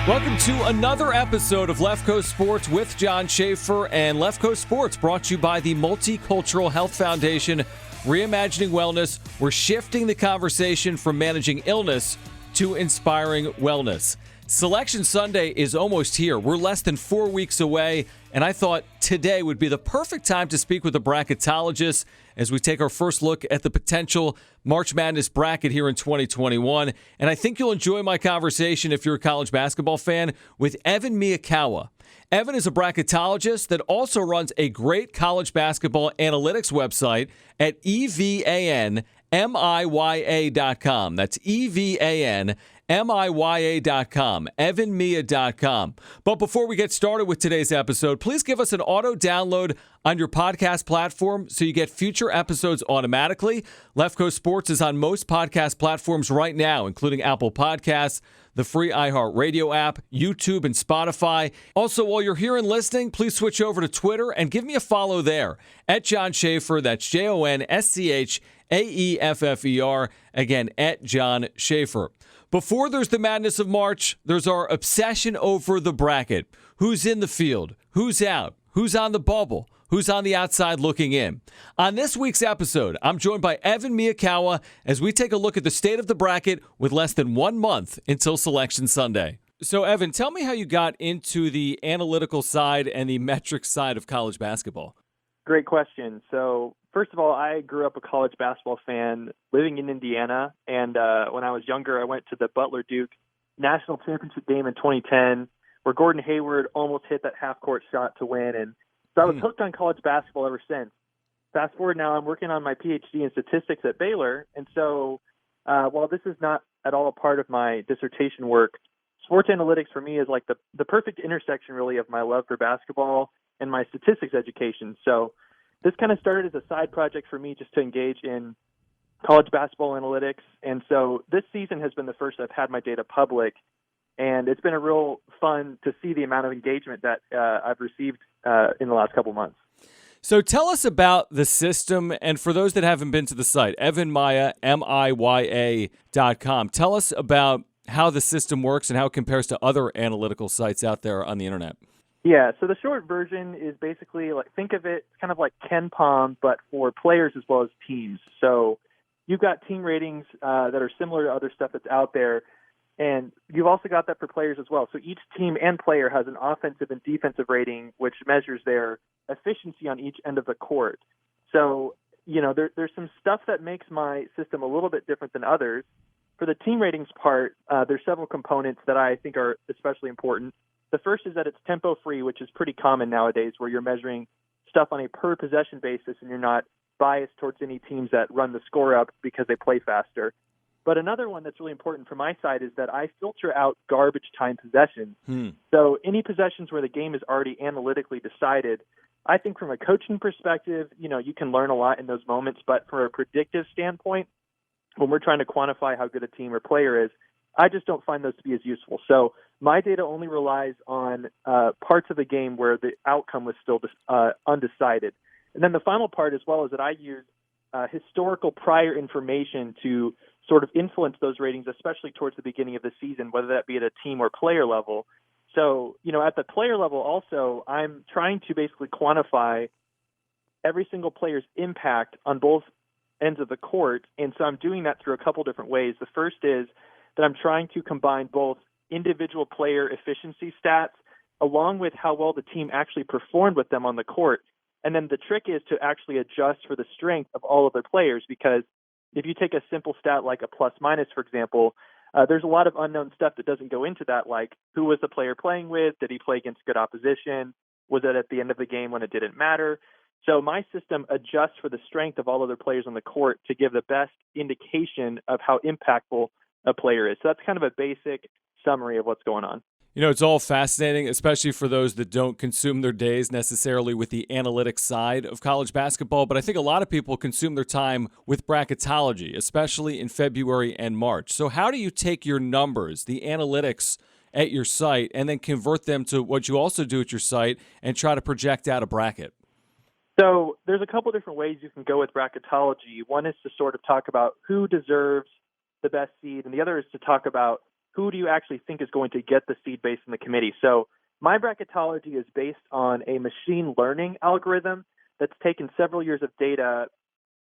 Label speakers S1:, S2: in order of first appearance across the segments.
S1: Welcome to another episode of Left Coast Sports with Jon Schaeffer, and Left Coast Sports brought to you by the Multicultural Heath Foundation. Reimagining wellness, we're shifting the conversation from managing illness to inspiring wellness. Selection Sunday is almost here. We're less than 4 weeks away, and I thought today would be the perfect time to speak with a bracketologist as we take our first look at the potential March Madness bracket here in 2021. And I think you'll enjoy my conversation if you're a college basketball fan with Evan Miyakawa. Evan is a bracketologist that also runs a great college basketball analytics website at evanmiyA.com. That's evanmiyA.com, evanmiya.com. But before we get started with today's episode, please give us an auto download on your podcast platform so you get future episodes automatically. Left Coast Sports is on most podcast platforms right now, including Apple Podcasts, the free iHeartRadio app, YouTube, and Spotify. Also, while you're here and listening, please switch over to Twitter and give me a follow there at Jon Schaeffer. That's JonSchaeffer. Again, at Jon Schaeffer. Before there's the madness of March, there's our obsession over the bracket. Who's in the field? Who's out? Who's on the bubble? Who's on the outside looking in? On this week's episode, I'm joined by Evan Miyakawa as we take a look at the state of the bracket with less than 1 month until Selection Sunday. So, Evan, tell me how you got into the analytical side and the metrics side of college basketball.
S2: Great question. So, first of all, I grew up a college basketball fan living in Indiana. And when I was younger, I went to the Butler-Duke National Championship game in 2010, where Gordon Hayward almost hit that half-court shot to win. And so I was hooked on college basketball ever since. Fast forward now, I'm working on my PhD in statistics at Baylor. And so while this is not at all a part of my dissertation work, sports analytics for me is like the perfect intersection, really, of my love for basketball and my statistics education. So this kind of started as a side project for me just to engage in college basketball analytics. And so this season has been the first I've had my data public. And it's been a real fun to see the amount of engagement that I've received in the last couple months.
S1: So tell us about the system. And for those that haven't been to the site, evanmiya.com. Tell us about how the system works and how it compares to other analytical sites out there on the internet.
S2: Yeah, so the short version is basically, like, think of it kind of like Ken Pom, but for players as well as teams. So you've got team ratings that are similar to other stuff that's out there, and you've also got that for players as well. So each team and player has an offensive and defensive rating, which measures their efficiency on each end of the court. So, you know, there's some stuff that makes my system a little bit different than others. For the team ratings part, there's several components that I think are especially important. The first is that it's tempo-free, which is pretty common nowadays, where you're measuring stuff on a per-possession basis and you're not biased towards any teams that run the score up because they play faster. But another one that's really important from my side is that I filter out garbage time possessions. So any possessions where the game is already analytically decided, I think from a coaching perspective, you know, you can learn a lot in those moments. But from a predictive standpoint, when we're trying to quantify how good a team or player is, I just don't find those to be as useful. So my data only relies on parts of the game where the outcome was still undecided. And then the final part as well is that I use historical prior information to sort of influence those ratings, especially towards the beginning of the season, whether that be at a team or player level. So, you know, at the player level also, I'm trying to basically quantify every single player's impact on both ends of the court. And so I'm doing that through a couple different ways. The first is that I'm trying to combine both individual player efficiency stats along with how well the team actually performed with them on the court. And then the trick is to actually adjust for the strength of all of their players, because if you take a simple stat like a plus minus, for example, there's a lot of unknown stuff that doesn't go into that, like who was the player playing with? Did he play against good opposition? Was it at the end of the game when it didn't matter? So my system adjusts for the strength of all other players on the court to give the best indication of how impactful a player is. So that's kind of a basic summary of what's going on.
S1: You know, it's all fascinating, especially for those that don't consume their days necessarily with the analytics side of college basketball. But I think a lot of people consume their time with bracketology, especially in February and March. So how do you take your numbers, the analytics at your site, and then convert them to what you also do at your site and try to project out a bracket?
S2: So there's a couple different ways you can go with bracketology. One is to sort of talk about who deserves the best seed, and the other is to talk about who do you actually think is going to get the seed based on the committee? So my bracketology is based on a machine learning algorithm that's taken several years of data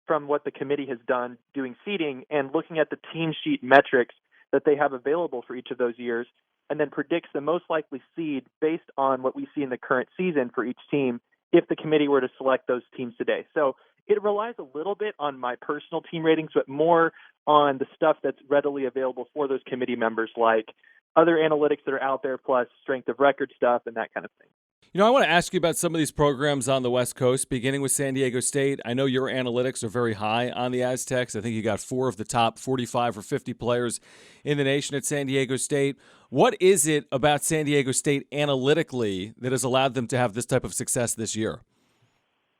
S2: from what the committee has done doing seeding and looking at the team sheet metrics that they have available for each of those years, and then predicts the most likely seed based on what we see in the current season for each team if the committee were to select those teams today. So it relies a little bit on my personal team ratings, but more on the stuff that's readily available for those committee members, like other analytics that are out there, plus strength of record stuff and that kind of thing.
S1: I want to ask you about some of these programs on the West Coast, beginning with San Diego State. I know your analytics are very high on the Aztecs. I think you got 4 of the top 45 or 50 players in the nation at San Diego State. What is it about San Diego State analytically that has allowed them to have this type of success this year?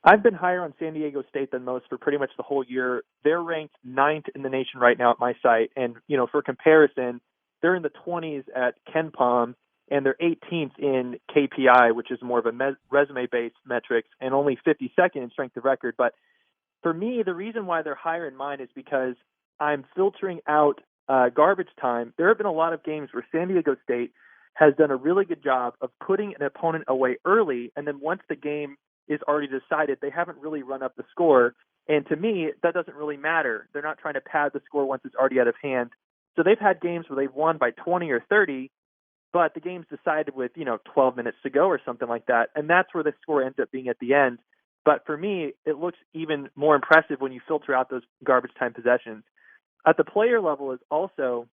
S2: I've been higher on San Diego State than most for pretty much the whole year. They're ranked 9th in the nation right now at my site. And, for comparison, they're in the 20s at KenPom, and they're 18th in KPI, which is more of a resume-based metrics, and only 52nd in strength of record. But for me, the reason why they're higher in mine is because I'm filtering out garbage time. There have been a lot of games where San Diego State has done a really good job of putting an opponent away early, and then once the game is already decided, they haven't really run up the score. And to me, that doesn't really matter. They're not trying to pad the score once it's already out of hand. So they've had games where they've won by 20 or 30, but the game's decided with, 12 minutes to go or something like that. And that's where the score ends up being at the end. But for me, it looks even more impressive when you filter out those garbage time possessions. At the player level is also,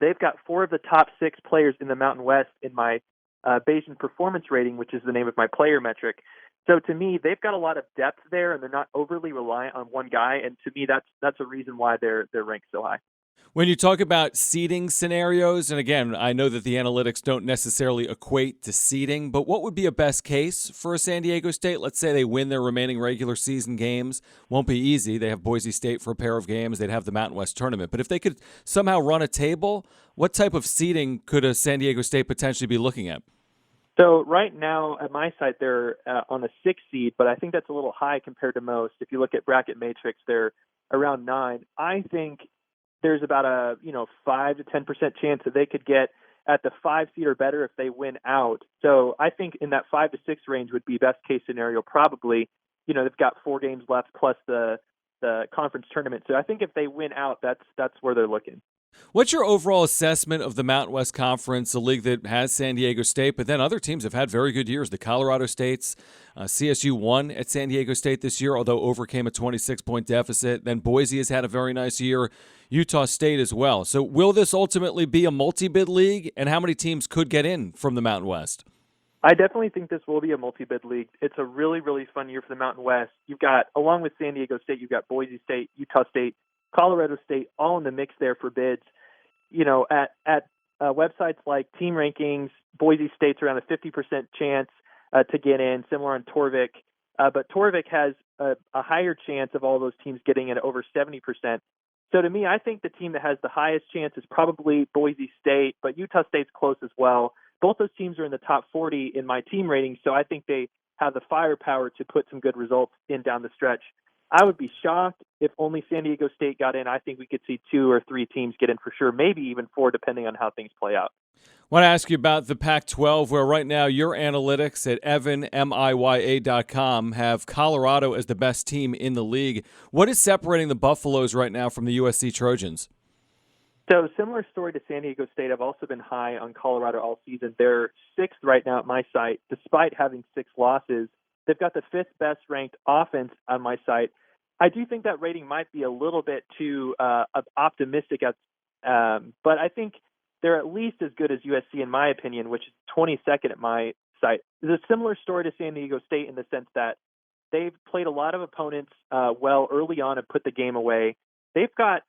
S2: they've got 4 of the top 6 players in the Mountain West in my Bayesian performance rating, which is the name of my player metric. So to me, they've got a lot of depth there, and they're not overly reliant on one guy. And to me, that's a reason why they're ranked so high.
S1: When you talk about seeding scenarios, and again, I know that the analytics don't necessarily equate to seeding, but what would be a best case for a San Diego State? Let's say they win their remaining regular season games. Won't be easy. They have Boise State for a pair of games. They'd have the Mountain West tournament. But if they could somehow run a table, what type of seeding could a San Diego State potentially be looking at?
S2: So right now at my site, they're on the 6th seed, but I think that's a little high compared to most. If you look at Bracket Matrix, they're around 9. I think there's about a 5 to 10% chance that they could get at the 5 seed or better if they win out. So I think in that 5 to 6 range would be best case scenario. Probably, they've got 4 games left plus the conference tournament. So I think if they win out, that's where they're looking.
S1: What's your overall assessment of the Mountain West Conference, a league that has San Diego State, but then other teams have had very good years? The Colorado States, CSU won at San Diego State this year, although overcame a 26-point deficit. Then Boise has had a very nice year, Utah State as well. So will this ultimately be a multi-bid league, and how many teams could get in from the Mountain West?
S2: I definitely think this will be a multi-bid league. It's a really, really fun year for the Mountain West. You've got, along with San Diego State, you've got Boise State, Utah State, Colorado State, all in the mix there for bids. At websites like Team Rankings, Boise State's around a 50% chance to get in, similar on Torvik. But Torvik has a higher chance of all those teams getting in, over 70%. So to me, I think the team that has the highest chance is probably Boise State, but Utah State's close as well. Both those teams are in the top 40 in my team rating, so I think they have the firepower to put some good results in down the stretch. I would be shocked if only San Diego State got in. I think we could see 2 or 3 teams get in for sure, maybe even 4, depending on how things play out.
S1: I want to ask you about the Pac-12, where right now your analytics at evanmiya.com have Colorado as the best team in the league. What is separating the Buffaloes right now from the USC Trojans?
S2: So similar story to San Diego State. I've also been high on Colorado all season. They're 6th right now at my site, despite having 6 losses. They've got the 5th best ranked offense on my site. I do think that rating might be a little bit too optimistic, but I think they're at least as good as USC in my opinion, which is 22nd at my site. There's a similar story to San Diego State in the sense that they've played a lot of opponents well early on and put the game away. They've got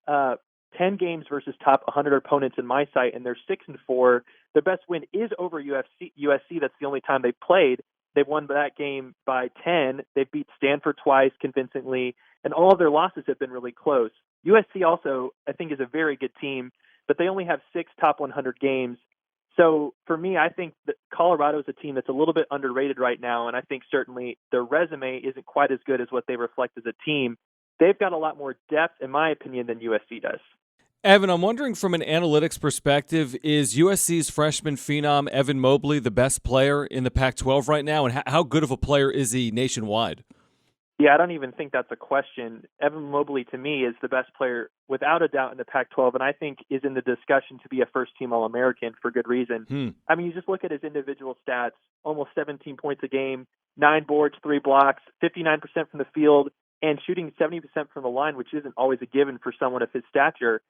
S2: 10 games versus top 100 opponents in my site, and they're 6-4. Their best win is over USC. That's the only time they've played. They've won that game by 10. They've beat Stanford twice convincingly, and all of their losses have been really close. USC also, I think, is a very good team, but they only have 6 top 100 games. So for me, I think that Colorado is a team that's a little bit underrated right now, and I think certainly their resume isn't quite as good as what they reflect as a team. They've got a lot more depth, in my opinion, than USC does.
S1: Evan, I'm wondering from an analytics perspective, is USC's freshman phenom Evan Mobley the best player in the Pac-12 right now, and how good of a player is he nationwide?
S2: Yeah, I don't even think that's a question. Evan Mobley, to me, is the best player without a doubt in the Pac-12, and I think is in the discussion to be a first-team All-American for good reason. I mean, you just look at his individual stats, almost 17 points a game, 9 boards, 3 blocks, 59% from the field, and shooting 70% from the line, which isn't always a given for someone of his stature.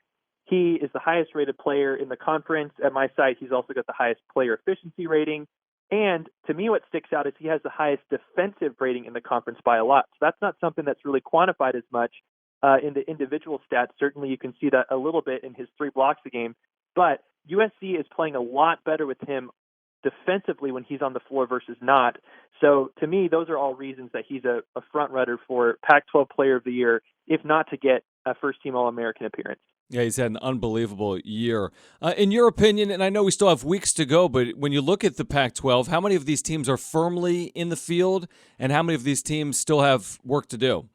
S2: He is the highest-rated player in the conference. At my site, he's also got the highest player efficiency rating. And to me, what sticks out is he has the highest defensive rating in the conference by a lot. So that's not something that's really quantified as much in the individual stats. Certainly, you can see that a little bit in his 3 blocks a game. But USC is playing a lot better with him defensively when he's on the floor versus not. So to me, those are all reasons that he's a front runner for Pac-12 Player of the Year, if not to get a first-team All-American appearance.
S1: Yeah, he's had an unbelievable year. In your opinion, and I know we still have weeks to go, but when you look at the Pac-12, how many of these teams are firmly in the field, and how many of these teams still have work to do?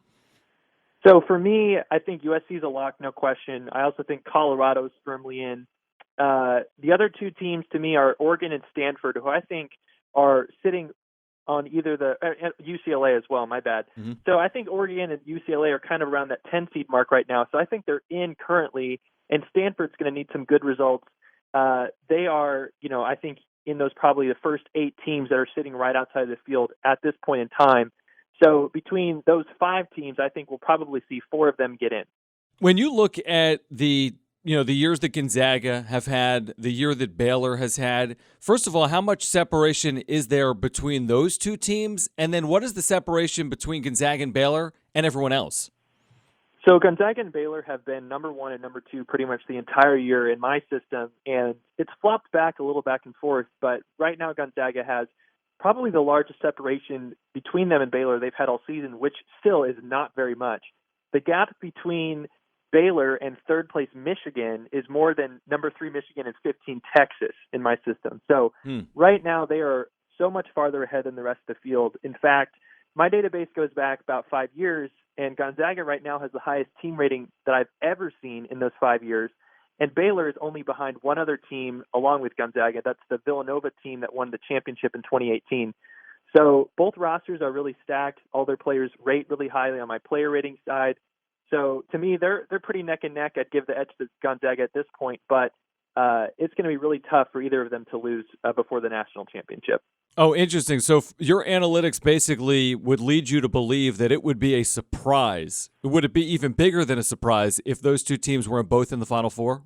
S2: So for me, I think USC is a lock, no question. I also think Colorado's firmly in. The other 2 teams to me are Oregon and Stanford, who I think are sitting on either the UCLA as well, my bad. So I think Oregon and UCLA are kind of around that 10 seed mark right now. So I think they're in currently, and Stanford's going to need some good results. They are, I think in those probably the first 8 teams that are sitting right outside the field at this point in time. So between those 5 teams, I think we'll probably see 4 of them get in.
S1: When you look at the years that Gonzaga have had, the year that Baylor has had, first of all, how much separation is there between those 2 teams? And then what is the separation between Gonzaga and Baylor and everyone else?
S2: So Gonzaga and Baylor have been number 1 and number 2 pretty much the entire year in my system, and it's flopped back a little back and forth, but right now Gonzaga has probably the largest separation between them and Baylor they've had all season, which still is not very much. The gap between Baylor and third place Michigan is more than number 3 Michigan and 15 Texas in my system. So right now they are so much farther ahead than the rest of the field. In fact, my database goes back about 5 years, and Gonzaga right now has the highest team rating that I've ever seen in those 5 years. And Baylor is only behind one other team along with Gonzaga. That's the Villanova team that won the championship in 2018. So both rosters are really stacked. All their players rate really highly on my player rating side. So to me, they're pretty neck and neck. I'd give the edge to Gonzaga at this point, but it's going to be really tough for either of them to lose before the national championship.
S1: Oh, interesting. So your analytics basically would lead you to believe that it would be a surprise. Would it be even bigger than a surprise if those 2 teams were both in the Final Four?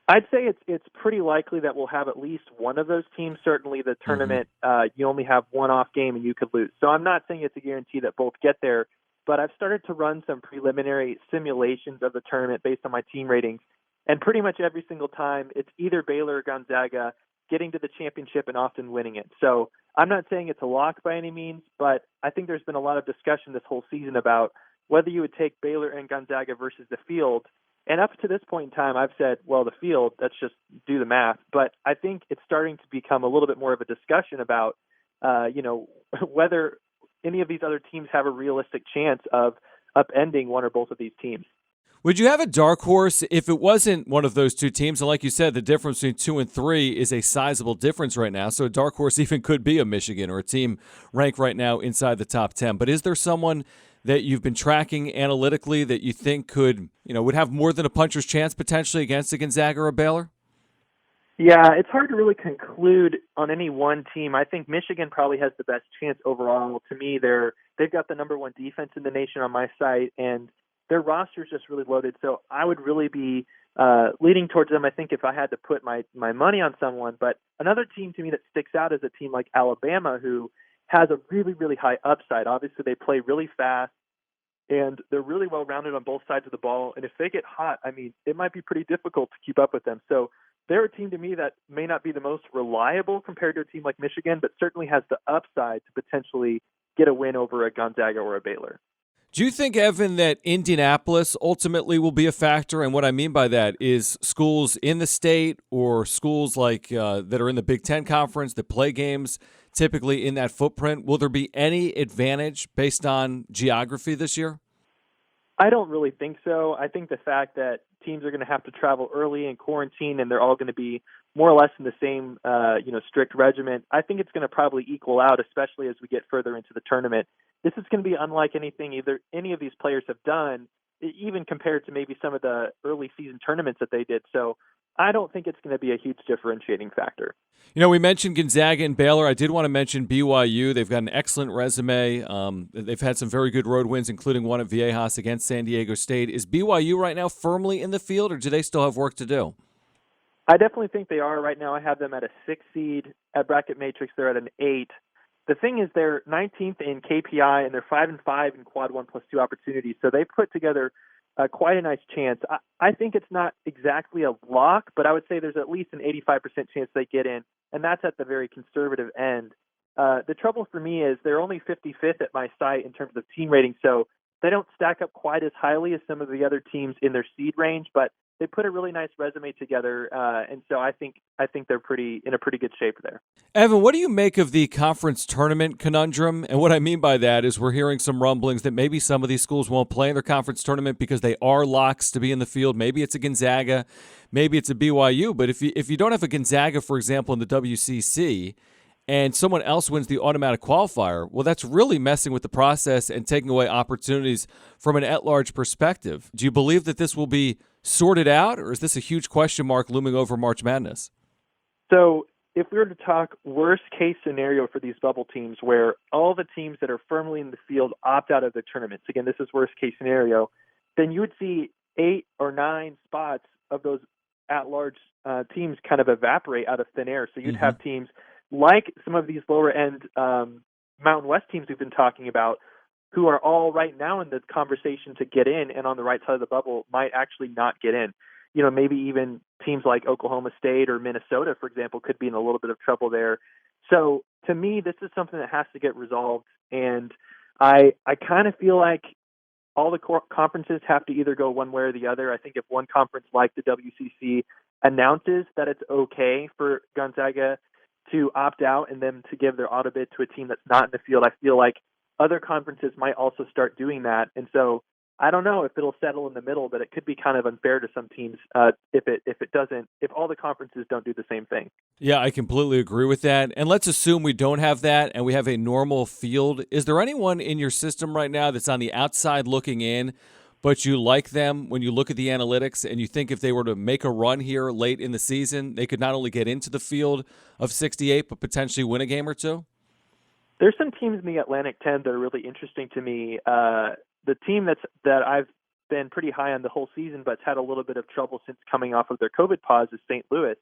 S2: I'd say it's pretty likely that we'll have at least one of those teams. Certainly the tournament, you only have one off game and you could lose. So I'm not saying it's a guarantee that both get there, but I've started to run some preliminary simulations of the tournament based on my team ratings. And pretty much every single time, it's either Baylor or Gonzaga getting to the championship and often winning it. So I'm not saying it's a lock by any means, but I think there's been a lot of discussion this whole season about whether you would take Baylor and Gonzaga versus the field. And up to this point in time, I've said, well, the field, let's just do the math. But I think it's starting to become a little bit more of a discussion about, whether any of these other teams have a realistic chance of upending one or both of these teams.
S1: Would you have a dark horse if it wasn't one of those 2 teams? And like you said, the difference between 2 and 3 is a sizable difference right now. So a dark horse even could be a Michigan or a team ranked right now inside the top 10. But is there someone that you've been tracking analytically that you think could, would have more than a puncher's chance potentially against a Gonzaga or a Baylor?
S2: Yeah, it's hard to really conclude on any one team. I think Michigan probably has the best chance overall. To me, they've got the number 1 defense in the nation on my site, and their roster is just really loaded. So I would really be leaning towards them, I think, if I had to put my money on someone. But another team to me that sticks out is a team like Alabama, who has a really, really high upside. Obviously, they play really fast, and they're really well-rounded on both sides of the ball. And if they get hot, I mean, it might be pretty difficult to keep up with them. So they're a team to me that may not be the most reliable compared to a team like Michigan, but certainly has the upside to potentially get a win over a Gonzaga or a Baylor.
S1: Do you think, Evan, that Indianapolis ultimately will be a factor? And what I mean by that is schools in the state or schools like that are in the Big Ten Conference that play games typically in that footprint. Will there be any advantage based on geography this year?
S2: I don't really think so. I think the fact that teams are going to have to travel early and quarantine, and they're all going to be more or less in the same, strict regimen, I think it's going to probably equal out, especially as we get further into the tournament. This is going to be unlike anything either any of these players have done, even compared to maybe some of the early season tournaments that they did. So I don't think it's going to be a huge differentiating factor.
S1: We mentioned Gonzaga and Baylor. I did want to mention BYU. They've got an excellent resume. They've had some very good road wins, including one at Viejas against San Diego State. Is BYU right now firmly in the field, or do they still have work to do?
S2: I definitely think they are. Right now I have them at a 6 seed. At Bracket Matrix, they're at an 8. The thing is they're 19th in KPI, and they're 5-5 in quad 1+2 opportunities. So they put together quite a nice chance. I think it's not exactly a lock, but I would say there's at least an 85% chance they get in, and that's at the very conservative end. The trouble for me is they're only 55th at my site in terms of team rating, so they don't stack up quite as highly as some of the other teams in their seed range, but they put a really nice resume together, and so I think they're in a pretty good shape there.
S1: Evan, what do you make of the conference tournament conundrum? And what I mean by that is we're hearing some rumblings that maybe some of these schools won't play in their conference tournament because they are locks to be in the field. Maybe it's a Gonzaga, maybe it's a BYU. But if you don't have a Gonzaga, for example, in the WCC, and someone else wins the automatic qualifier, well, that's really messing with the process and taking away opportunities from an at-large perspective. Do you believe that this will be sorted out, or is this a huge question mark looming over March Madness?
S2: So if we were to talk worst-case scenario for these bubble teams where all the teams that are firmly in the field opt out of the tournaments, again, this is worst-case scenario, then you would see 8 or 9 spots of those at-large teams kind of evaporate out of thin air. So you'd have teams like some of these lower-end Mountain West teams we've been talking about, who are all right now in the conversation to get in and on the right side of the bubble might actually not get in. Maybe even teams like Oklahoma State or Minnesota, for example, could be in a little bit of trouble there. So to me, this is something that has to get resolved. And I kind of feel like all the conferences have to either go one way or the other. I think if one conference like the WCC announces that it's okay for Gonzaga to opt out and then to give their auto bid to a team that's not in the field, I feel like other conferences might also start doing that. And so I don't know if it'll settle in the middle, but it could be kind of unfair to some teams if all the conferences don't do the same thing.
S1: Yeah, I completely agree with that. And let's assume we don't have that and we have a normal field. Is there anyone in your system right now that's on the outside looking in, but you like them when you look at the analytics and you think if they were to make a run here late in the season, they could not only get into the field of 68, but potentially win a game or two?
S2: There's some teams in the Atlantic 10 that are really interesting to me. The team that I've been pretty high on the whole season, but's had a little bit of trouble since coming off of their COVID pause, is St. Louis.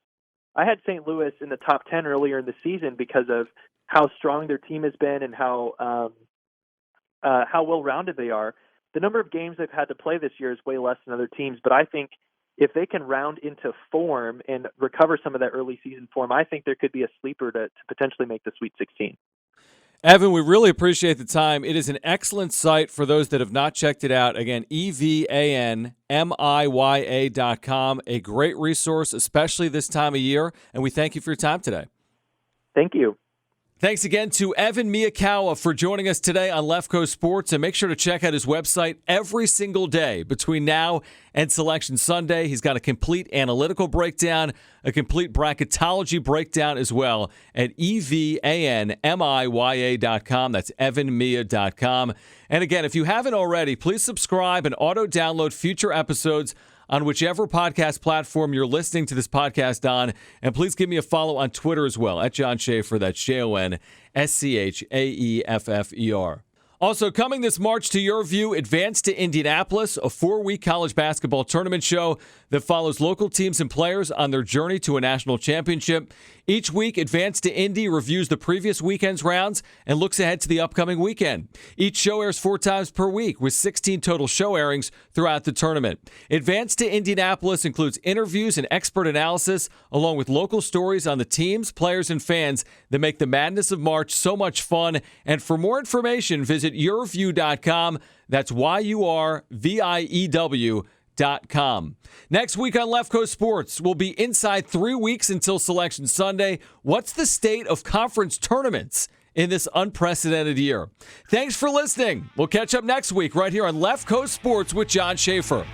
S2: I had St. Louis in the top 10 earlier in the season because of how strong their team has been and how well-rounded they are. The number of games they've had to play this year is way less than other teams, but I think if they can round into form and recover some of that early season form, I think there could be a sleeper to potentially make the Sweet 16.
S1: Evan, we really appreciate the time. It is an excellent site for those that have not checked it out. Again, EvanMiyakawa.com, a great resource, especially this time of year, and we thank you for your time today.
S2: Thank you.
S1: Thanks again to Evan Miyakawa for joining us today on Left Coast Sports, and make sure to check out his website every single day between now and Selection Sunday. He's got a complete analytical breakdown, a complete bracketology breakdown as well at EvanMiyakawa.com. That's EvanMia.com. And again, if you haven't already, please subscribe and auto-download future episodes on whichever podcast platform you're listening to this podcast on. And please give me a follow on Twitter as well, at Jon Schaeffer. That's JonSchaeffer. Also, coming this March to your view, Advance to Indianapolis, a 4-week college basketball tournament show that follows local teams and players on their journey to a national championship. Each week, Advance to Indy reviews the previous weekend's rounds and looks ahead to the upcoming weekend. Each show airs 4 times per week, with 16 total show airings throughout the tournament. Advance to Indianapolis includes interviews and expert analysis, along with local stories on the teams, players, and fans that make the madness of March so much fun. And for more information, visit yourview.com. That's YURVIEW.com. Next week on Left Coast Sports, we'll be inside 3 weeks until Selection Sunday. What's the state of conference tournaments in this unprecedented year. Thanks for listening. We'll catch up next week right here on Left Coast Sports with Jon Schaeffer.